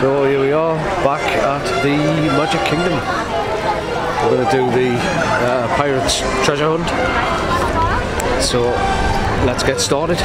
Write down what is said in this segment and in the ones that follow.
So here we are, back at the Magic Kingdom. We're going to do the Pirates Treasure Hunt. So let's get started.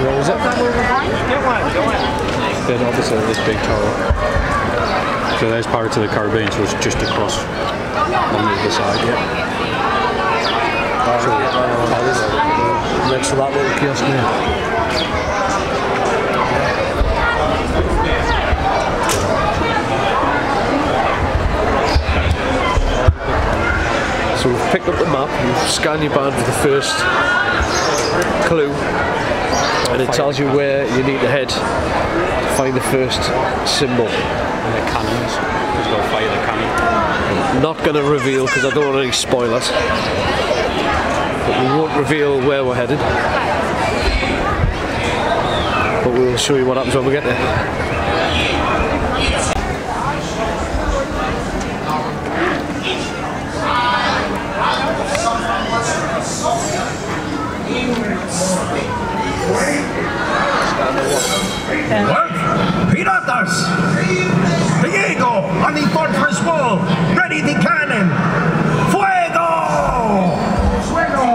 Where is it? Then obviously this big tower. So there's Pirates of the Caribbean, so it's just across on the other side, yeah. Next to that little kiosk there. So we've picked up the map, you scan your band for the first clue, and it tells you where you need to head to find the first symbol. And the cannons, you've got to fire the cannon. I'm not going to reveal because I don't want any spoilers, but we won't reveal where we're headed, but we'll show you what happens when we get there. What? Piratas! Diego! On the fortress wall! Ready the cannon! Fuego! Fuego!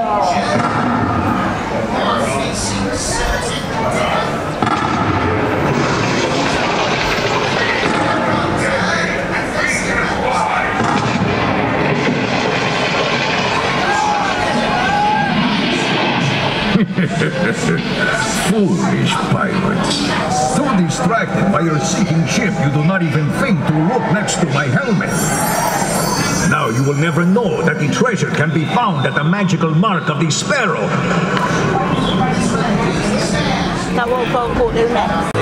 Foolish pirates. Too distracted by your sinking ship, you do not even think to look next to my helmet. Now you will never know that the treasure can be found at the magical mark of the sparrow. That what we'll go do next.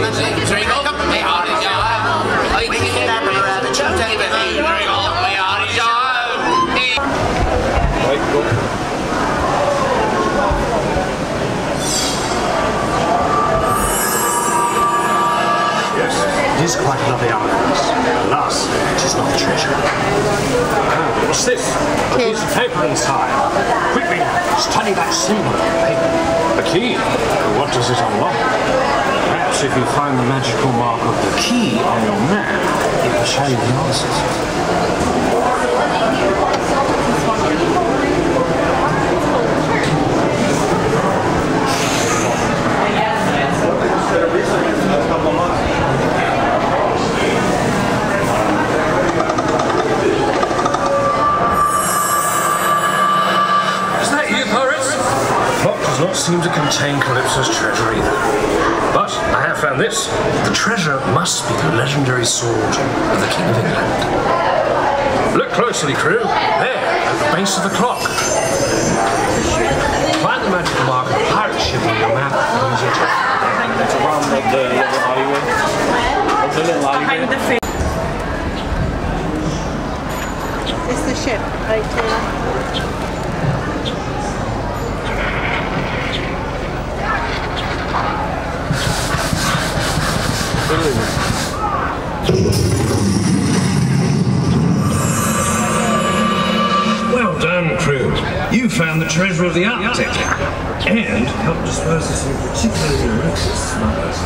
It is quite lovely artifacts. Alas, it is not treasure. What's this? A piece of paper inside. Quickly, study that symbol on the paper. A key? What does it unlock? Perhaps if you find the magical mark of the key on your map, it will show you the answers. Does not seem to contain Calypso's treasure either. But I have found this. The treasure must be the legendary sword of the King of England. Look closely, crew. There, at the base of the clock. Find the magical mark of the pirate ship on your map and use your treasure. It's around the little alleyway. The little alleyway. It's the ship right here. Well done, crew. You found the treasure of the Arctic and helped dispose of some particularly reckless smugglers.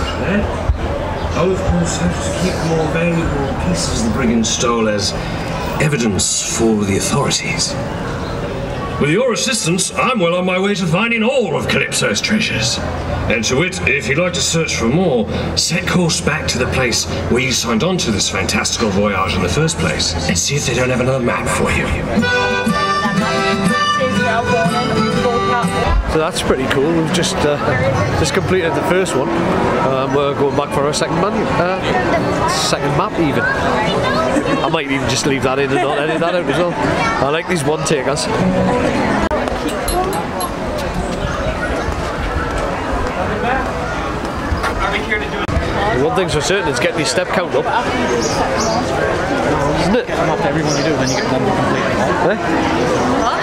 I'll of course have to keep more valuable pieces the brigand stole as evidence for the authorities. With your assistance, I'm well on my way to finding all of Calypso's treasures. And to wit, if you'd like to search for more, set course back to the place where you signed on to this fantastical voyage in the first place, and see if they don't have another map for you. So that's pretty cool. We've just completed the first one. We're going back for our second map even. I might even just leave that in and not edit that out as well. I like these one takers. One thing's for certain is getting your step count up. Isn't it? Come up to everyone you do, then you get one completely.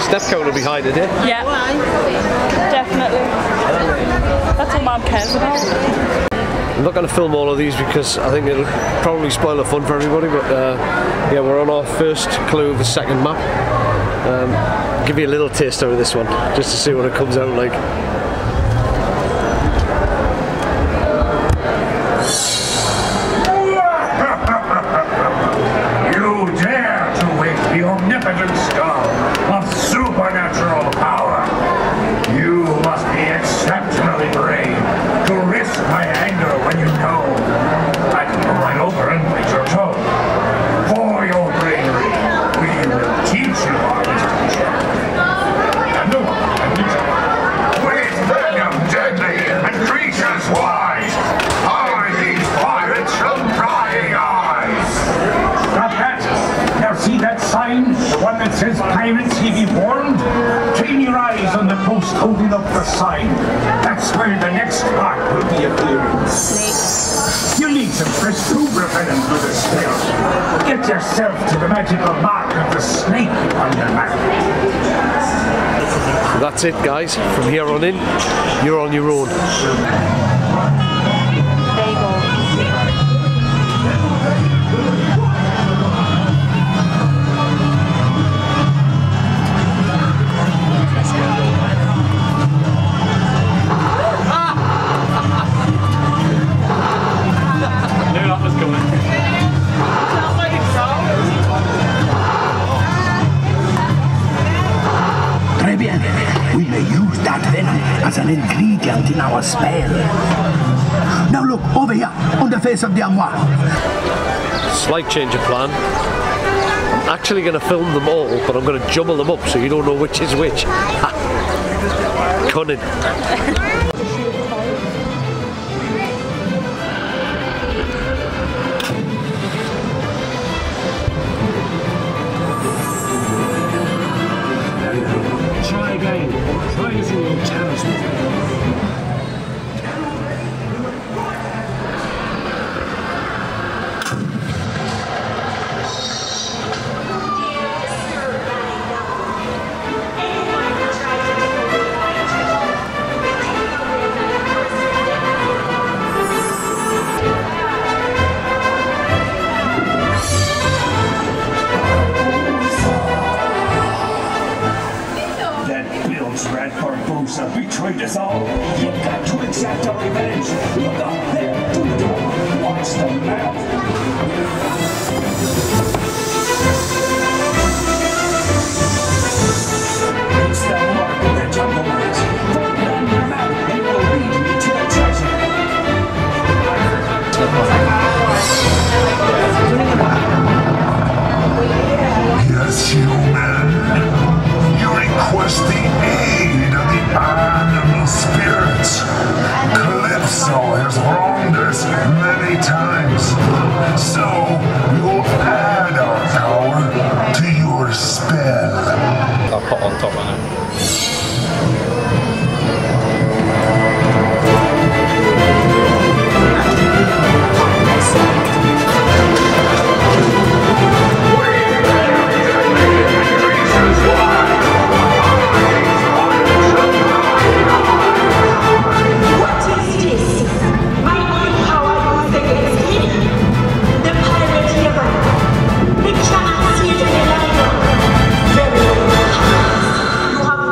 Step count will be high today. Yeah, definitely. That's what Mum cares about. I'm not going to film all of these because I think it'll probably spoil the fun for everybody, but yeah, we're on our first clue of the second map. Give you a little taster of this one, just to see what it comes out like. You dare to wake the omnipotent star of supernatural power. You must be exceptionally brave to risk my anger when you know I can go right over and bite your toe. For your bravery, we will teach you our wisdom. And no one can beat you. With venom deadly and creatures wise, hide these pirates from prying eyes. Stop that! Now see that sign? The one that says pirates, he be warned? Train your eyes on the post holding up the sign. That's where the next part will be appearing. You need some fresh tube repellent for the spell. Get yourself to the magical mark of the snake on your map. So that's it, guys. From here on in, you're on your own. There you go. Knew that was coming. Très bien. We may use that venom as an ingredient in our spell. Now look, over here, on the face of the armoire. Slight change of plan. I'm actually going to film them all, but I'm going to jumble them up so you don't know which is which. Cunning. Try again. Try using your talisman. Betrayed us all. You've got to accept our revenge. Look up there to the door. Watch the map. It's the mark of the jungle knights. Put it on your map. It will lead me to the treasure. Yes, human. You request the aid of the animal spirits. Calypso has wronged us many times. So we will add our power to your spell. I'll put on top of it.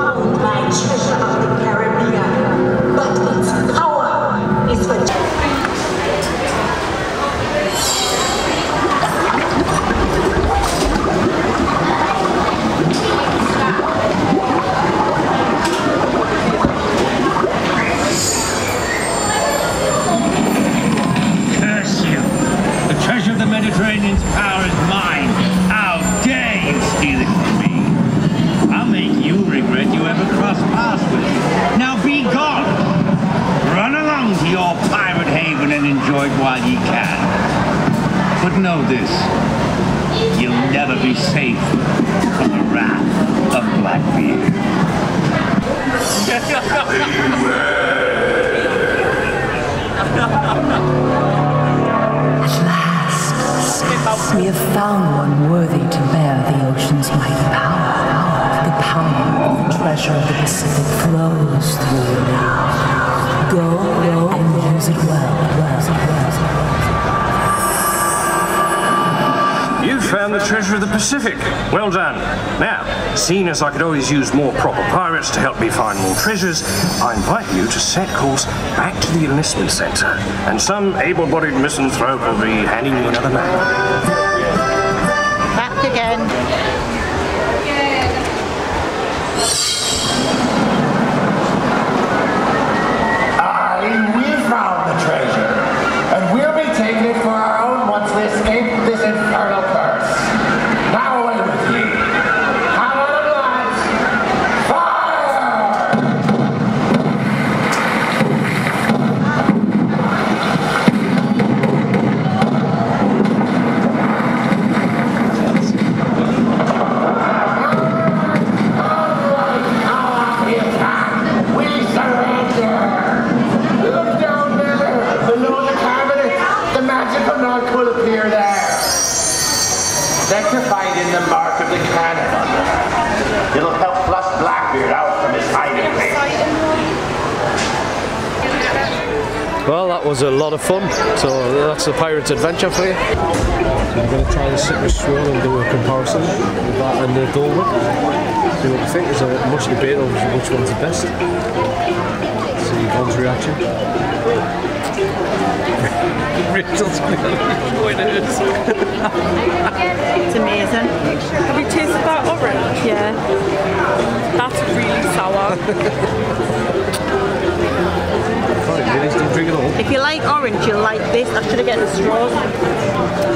You have and enjoy it while ye can. But know this, you'll never be safe from the wrath of Blackbeard. At last, we have found one worthy to bear the ocean's mighty power. The power of the treasure of the Pacific flows through you now. Go and use it well. You found the treasure of the Pacific. Well done. Now, seeing as I could always use more proper pirates to help me find more treasures, I invite you to set course back to the enlistment center, and some able-bodied misanthrope will be handing you another map. Back again. We found the treasure, and we'll be taking it for our own once we escape this infernal curse. Now away with ye. Come on, lads! Fire! We surrender! Look down there, below the cabinet. The magical mark will appear there. Specified in the mark of the cannon. It'll help flush Blackbeard out from his hiding place. Well, that was a lot of fun. So that's the Pirate's Adventure for you. I'm going to try the citrus swirl and do a comparison with that and the Dole Whip. See what you think. There's a much debate over which one's the best. See Yvonne's reaction. Rachel's going to hurt. It's amazing. Have you tasted that orange? Yeah. That's really sour. Drink it all. If you like orange, you'll like this. I should have get the straws.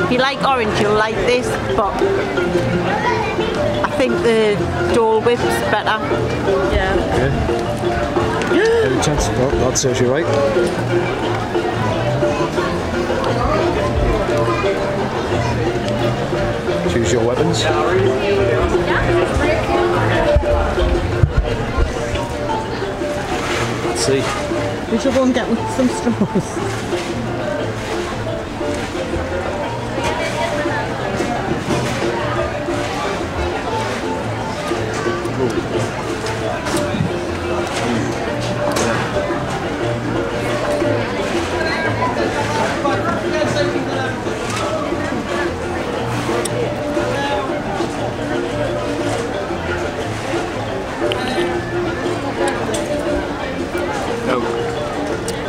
If you like orange, you'll like this, but I think the Dole Whip's better. Yeah. Any chance? Oh, that serves you right. Choose your weapons. Let's see. We should go and get with some straws.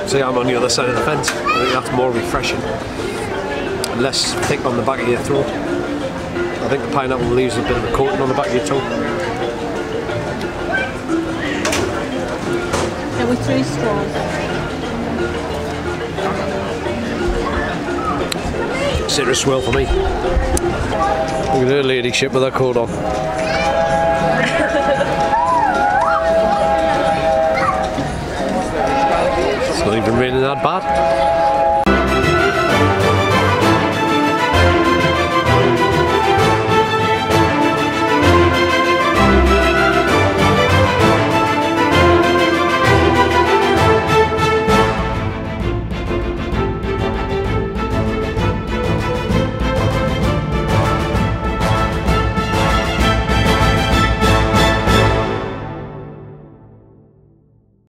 See, I'm on the other side of the fence. I think that's more refreshing. Less thick on the back of your throat. I think the pineapple leaves a bit of a coating on the back of your tongue. Get with 3 straws. Citrus swirl for me. Look at her ladyship with her coat on. It's not even raining that bad.